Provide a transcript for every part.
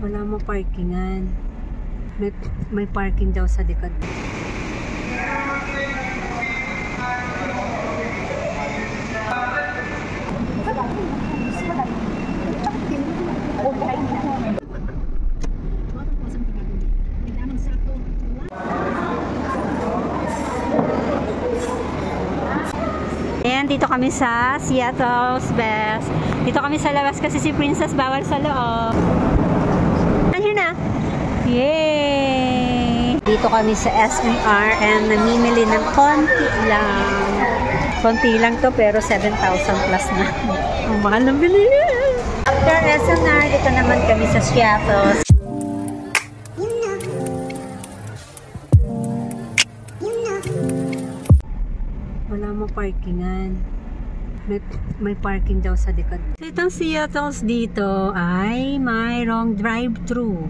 Wala mo parkingan. May parking daw sa likod. Ayan, dito kami sa Seattle's Best. Dito kami sa labas kasi si Princess bawal sa loob. Ayun na! Yay! Dito kami sa SNR and namimili ng konti lang. Konti lang to pero 7,000 plus na. Ang mahal ng bilihin! After SNR, dito naman kami sa Seattle's. Wala mo parkingan. May parking daw sa likod. So, itong Seattle's dito ay mayroong drive-thru.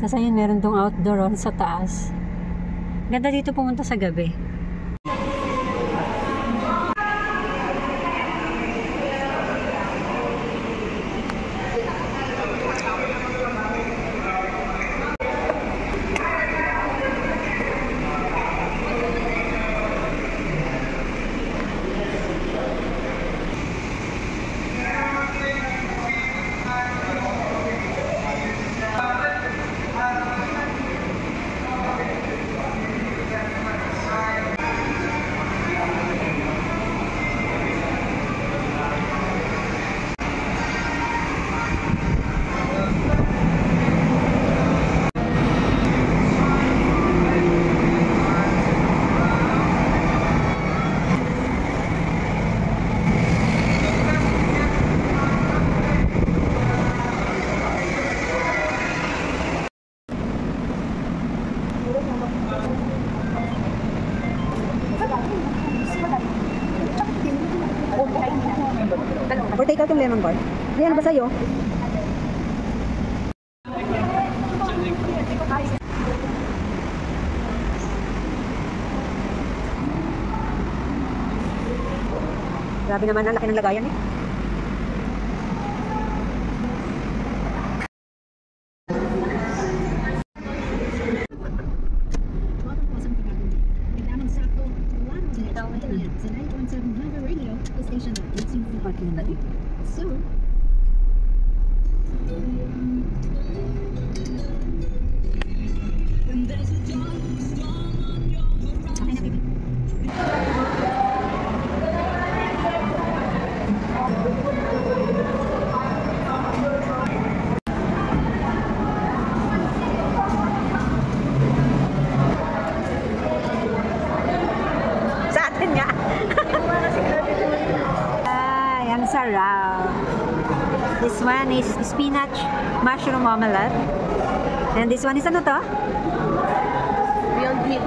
Tapos ayun, meron dong outdoor sa taas. Ganda dito pumunta sa gabi. Or take out yung lemon bar. Ayan, ano ba sa'yo? Grabe naman, ang laki ng lagayan eh. Sarap. This one is spinach mushroom omelette. And this one is ano to? Beyond meat.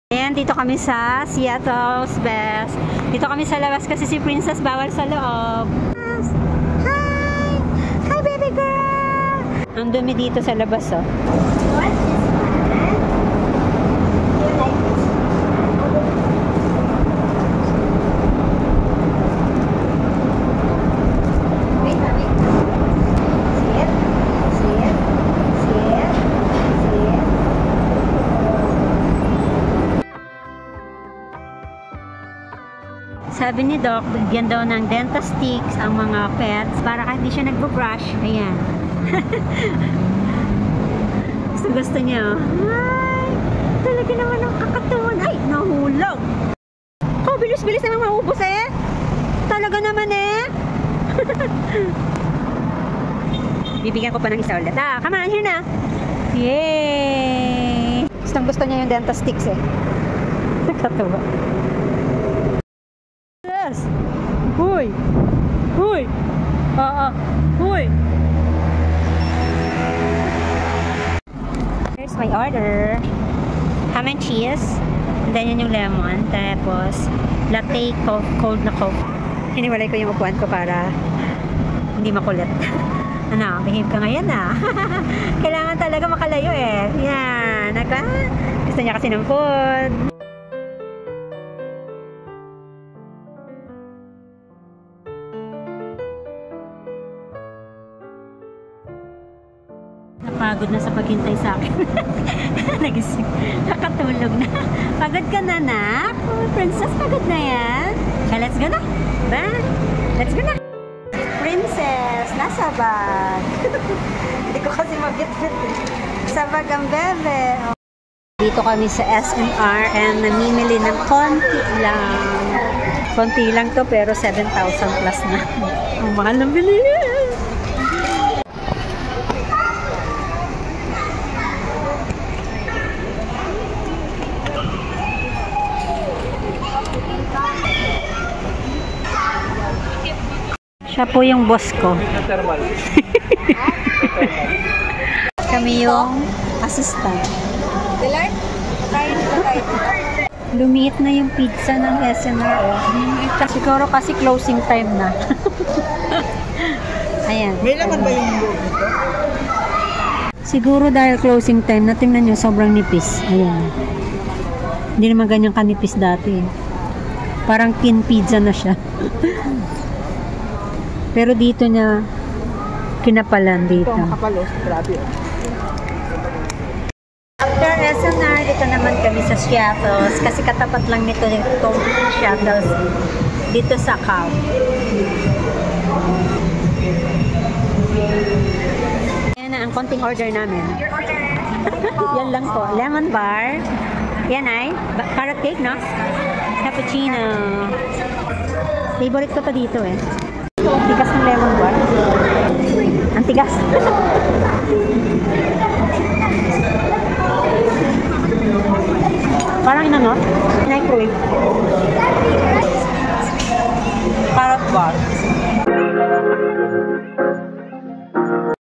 Ayan, dito kami sa Seattle's Best. Dito kami sa labas kasi si Princess bawal sa loob. Hi! Hi, baby girl! Ang dumi dito sa labas, oh. What is sa Sabi ni Doc, bigyan daw ng Dentasticks ang mga pets para kahit di siya nagbo-brush. Ayan. Gusto niya. Ay, talaga naman ang kakatuon. Ay, nahulog. Oh, bilis-bilis naman maubos eh. Talaga naman eh. Bibigyan ko pa ng isa ulit. Ah, come on, here na. Yay! Gusto niya yung Dentasticks eh. Nakatuwa. Yes! Huy! Huy! Huy! Here's my order. Ham and cheese. And then yun yung lemon. Tapos, latte, cold na coke. Hiniwalay ko yung upuan ko para hindi makulit. Ano, behave ka ngayon ah. Kailangan talaga makalayo eh. Yan. Gusto niya kasi ng food. Napagod na sa paghintay sa akin. Nagising. Nakatulog na. Pagod ka na, nak? Oh, princess, pagod na yan. So, let's go na. Bye. Let's go na. Princess, nasa bag. Hindi ko kasi mabit-bit. Sa bag ang bebe. Oh. Dito kami sa SNR and namimili ng konti lang. Konti lang to pero 7,000 plus na. Ang mahal ng bilihin. Siya po yung boss ko. Kami yung assistant. Lumiit na yung pizza ng SNR. Siguro kasi closing time na. Ayan. May laman ba yung loob nito? Siguro dahil closing time, natingnan nyo, sobrang nipis. Ayan. Hindi naman ganyan kanipis dati. Parang tin pizza na siya. Pero dito niya kinapalan dito. Ito, makapalos. Grabe. After SNR, dito naman kami sa Shuttles. Kasi katapat lang nito itong Shuttles dito sa Cow. Yan na ang konting order namin. Yan lang po. Lemon bar. Yan ay carrot cake, no? Cappuccino. Favorite ko pa dito eh. Tigas ng lemon bar. Ang tigas.